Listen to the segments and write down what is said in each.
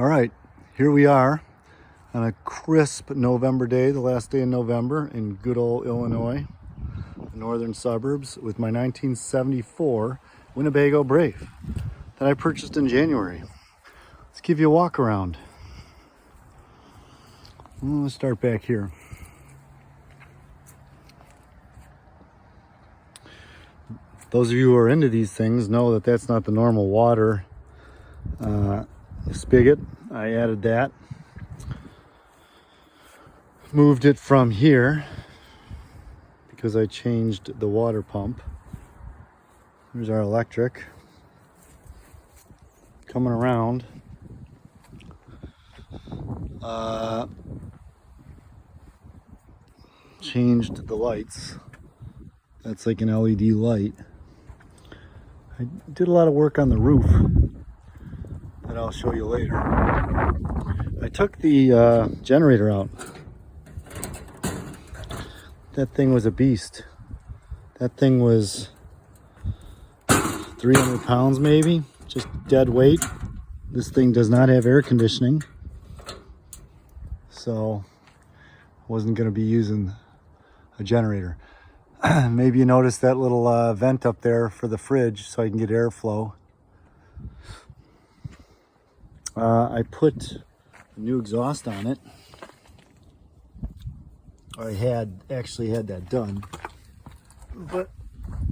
All right, here we are on a crisp November day, the last day in November in good old Illinois, the northern suburbs, with my 1974 Winnebago Brave that I purchased in January. Let's give you a walk around. Let's start back here. Those of you who are into these things know that that's not the normal water spigot. I added that. Moved it from here because I changed the water pump. There's our electric. Coming around. Changed the lights. That's like an LED light. I did a lot of work on the roof that I'll show you later. I took the generator out. That thing was a beast. That thing was 300 pounds maybe, just dead weight. This thing does not have air conditioning, so I wasn't going to be using a generator. Maybe you noticed that little vent up there for the fridge so I can get airflow. I put a new exhaust on it. I actually had that done. But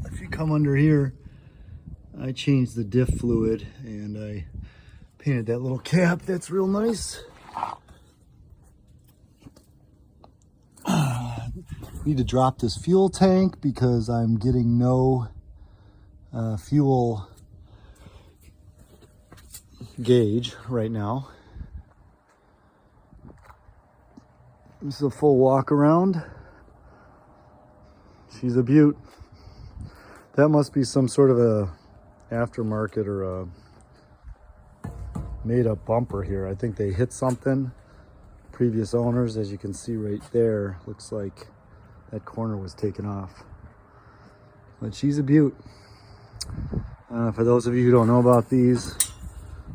if you come under here, I changed the diff fluid and I painted that little cap. That's real nice. Need to drop this fuel tank because I'm getting no fuel gauge right now. This is a full walk around. She's a beaut. That must be some sort of a aftermarket or a made up bumper here. I think they hit something. Previous owners, as you can see right there, looks like that corner was taken off. But she's a beaut. For those of you who don't know about these,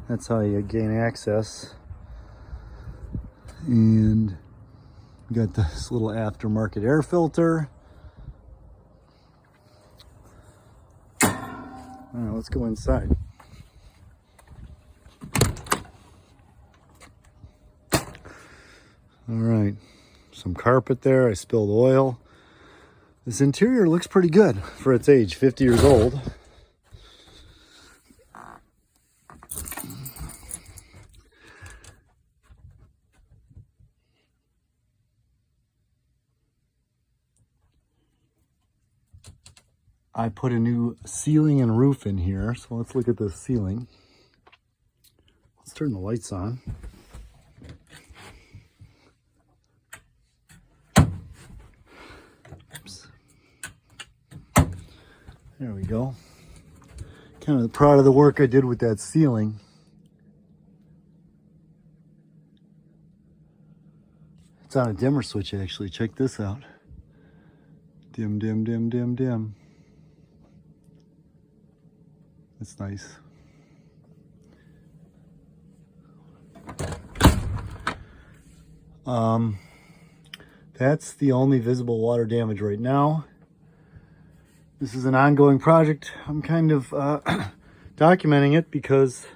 that's how you gain access. And we got this little aftermarket air filter. All right, let's go inside. All right, some carpet there. I spilled oil. This interior looks pretty good for its age, 50 years old. I put a new ceiling and roof in here, so let's look at the ceiling. Let's turn the lights on. Oops. There we go. Kind of proud of the work I did with that ceiling. It's on a dimmer switch actually. Check this out. Dim, dim, dim, dim, dim. That's nice. That's the only visible water damage right now. This is an ongoing project. I'm kind of documenting it because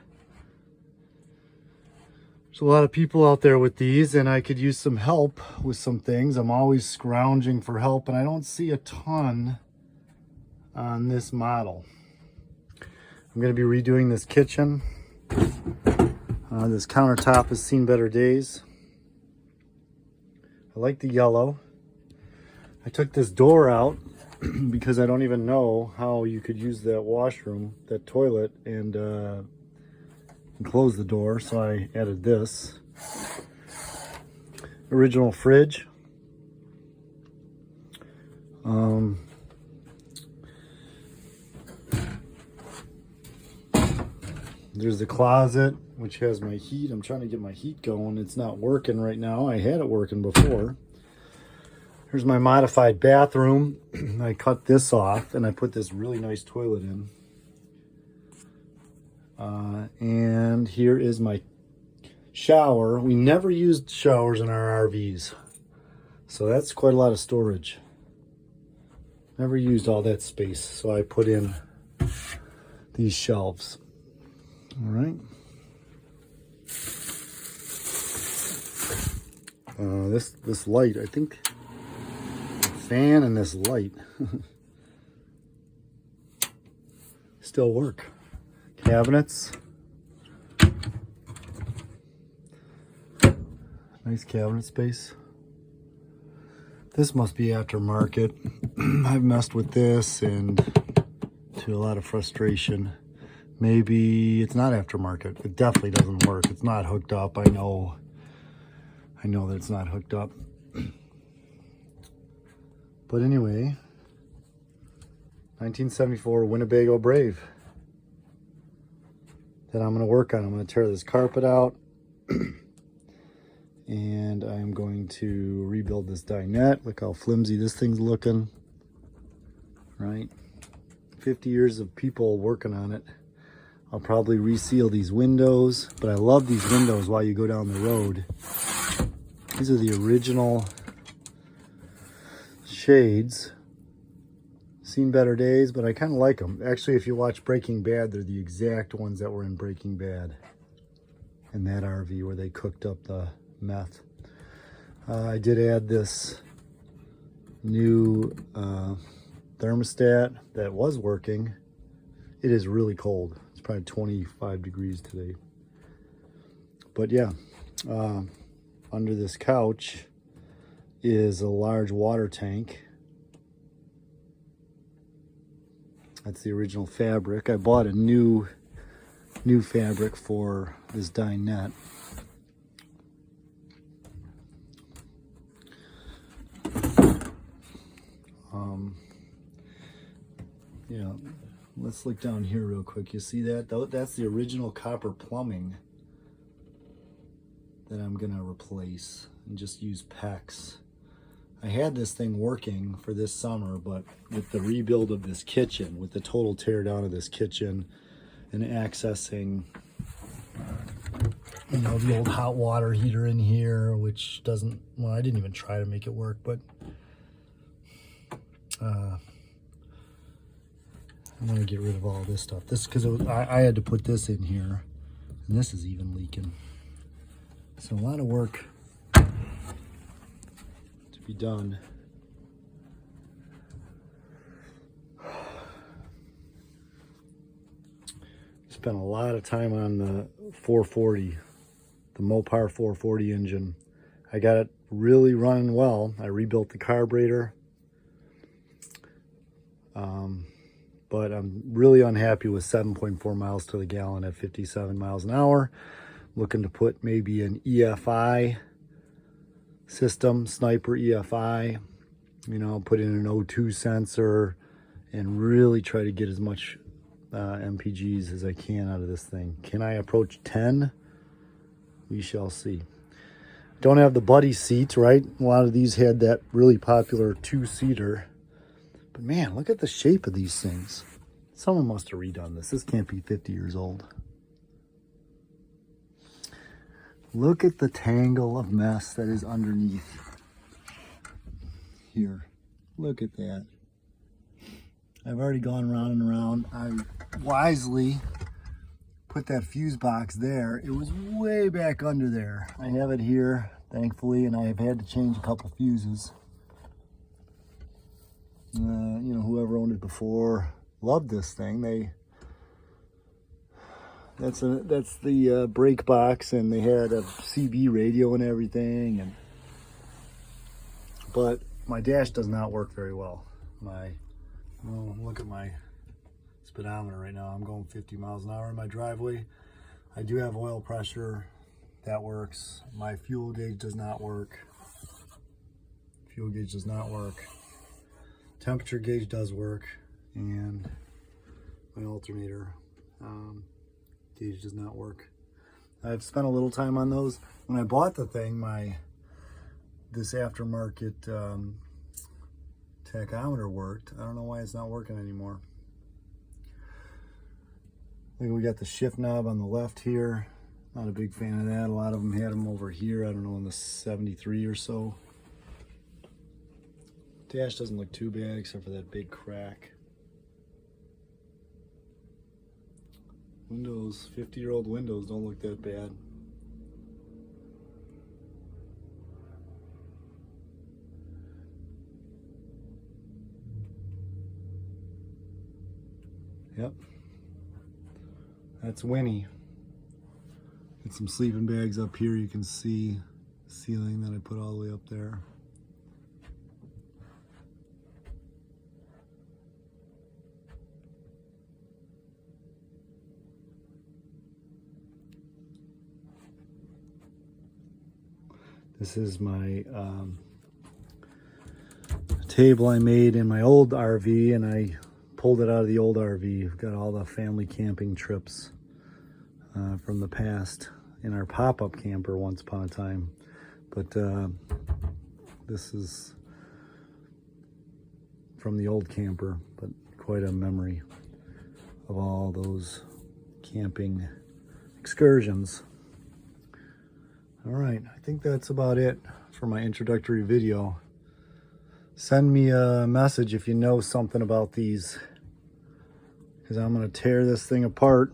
there's a lot of people out there with these and I could use some help with some things. I'm always scrounging for help and I don't see a ton on this model. I'm going to be redoing this kitchen. This countertop has seen better days. I like the yellow. I took this door out because I don't even know how you could use that washroom, that toilet, and close the door, so I added this. Original fridge. There's the closet, which has my heat. I'm trying to get my heat going. It's not working right now. I had it working before. Here's my modified bathroom. I cut this off and I put this really nice toilet in. And here is my shower. We never used showers in our RVs, so that's quite a lot of storage. Never used all that space, so I put in these shelves. All right. This light, I think the fan and this light still work. Cabinets. Nice cabinet space. This must be aftermarket. I've messed with this and to a lot of frustration. Maybe it's not aftermarket. It definitely doesn't work. It's not hooked up. I know that it's not hooked up. But anyway, 1974 Winnebago Brave that I'm going to work on. I'm going to tear this carpet out and I'm going to rebuild this dinette. Look how flimsy this thing's looking, right? 50 years of people working on it. I'll probably reseal these windows, but I love these windows while you go down the road. These are the original shades. Seen better days, but I kind of like them. Actually, if you watch Breaking Bad, they're the exact ones that were in Breaking Bad in that RV where they cooked up the meth. I did add this new thermostat that was working. It is really cold. It's probably 25 degrees today. But yeah, under this couch is a large water tank. That's the original fabric. I bought a new fabric for this dinette. Yeah, let's look down here real quick. You see that? That's the original copper plumbing that I'm gonna replace and just use PEX. I had this thing working for this summer, but with the rebuild of this kitchen, with the total tear down of this kitchen and accessing, you know, the old hot water heater in here, which doesn't, well, I didn't even try to make it work, but I'm gonna get rid of all this stuff. This, because I had to put this in here, and this is even leaking. So a lot of work to be done. Spent a lot of time on the 440, the Mopar 440 engine. I got it really running well. I rebuilt the carburetor. But I'm really unhappy with 7.4 miles to the gallon at 57 miles an hour. Looking to put maybe an EFI system, Sniper EFI, you know, put in an O2 sensor and really try to get as much MPGs as I can out of this thing. Can I approach 10? We shall see. Don't have the buddy seats, right? A lot of these had that really popular two-seater. But man, look at the shape of these things. Someone must have redone this. This can't be 50 years old. Look at the tangle of mess that is underneath here. Look at that. I've already gone around and around. I wisely put that fuse box there. It was way back under there. I have it here, thankfully, and I have had to change a couple fuses. You know, whoever owned it before loved this thing. That's the brake box, and they had a CB radio and everything. But my dash does not work very well. Look at my speedometer right now. I'm going 50 miles an hour in my driveway. I do have oil pressure. That works. My fuel gauge does not work. Fuel gauge does not work. Temperature gauge does work, and my alternator gauge does not work. I've spent a little time on those. When I bought the thing, this aftermarket tachometer worked. I don't know why it's not working anymore. I think we got the shift knob on the left here. Not a big fan of that. A lot of them had them over here, I don't know, in the 73 or so. Dash doesn't look too bad except for that big crack. Windows, 50-year-old windows don't look that bad. Yep, that's Winnie. Got some sleeping bags up here. You can see the ceiling that I put all the way up there. This is my table I made in my old RV, and I pulled it out of the old RV. We've got all the family camping trips from the past in our pop-up camper once upon a time. But this is from the old camper, but quite a memory of all those camping excursions. All right, I think that's about it for my introductory video. Send me a message if you know something about these, because I'm going to tear this thing apart,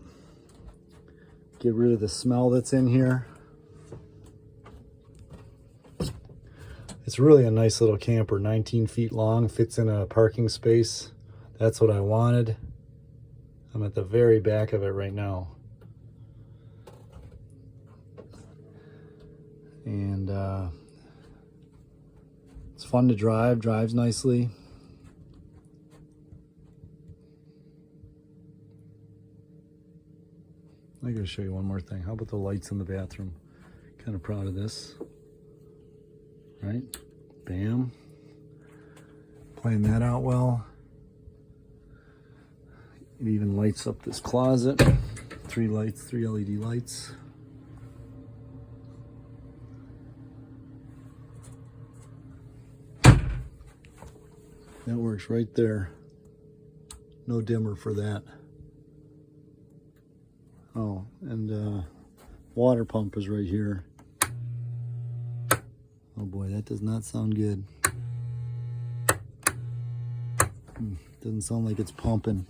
get rid of the smell that's in here. It's really a nice little camper, 19 feet long, fits in a parking space. That's what I wanted. I'm at the very back of it right now. And it's fun to drive, drives nicely. I gotta show you one more thing. How about the lights in the bathroom? Kind of proud of this. Right? Bam. Playing that out well. It even lights up this closet. 3 lights, 3 LED lights. That works right there. No dimmer for that. Oh, and water pump is right here. Oh boy, that does not sound good. Doesn't sound like it's pumping.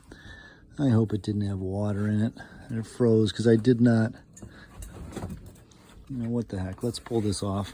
I hope it didn't have water in it and it froze, because I did not. You know what the heck? Let's pull this off.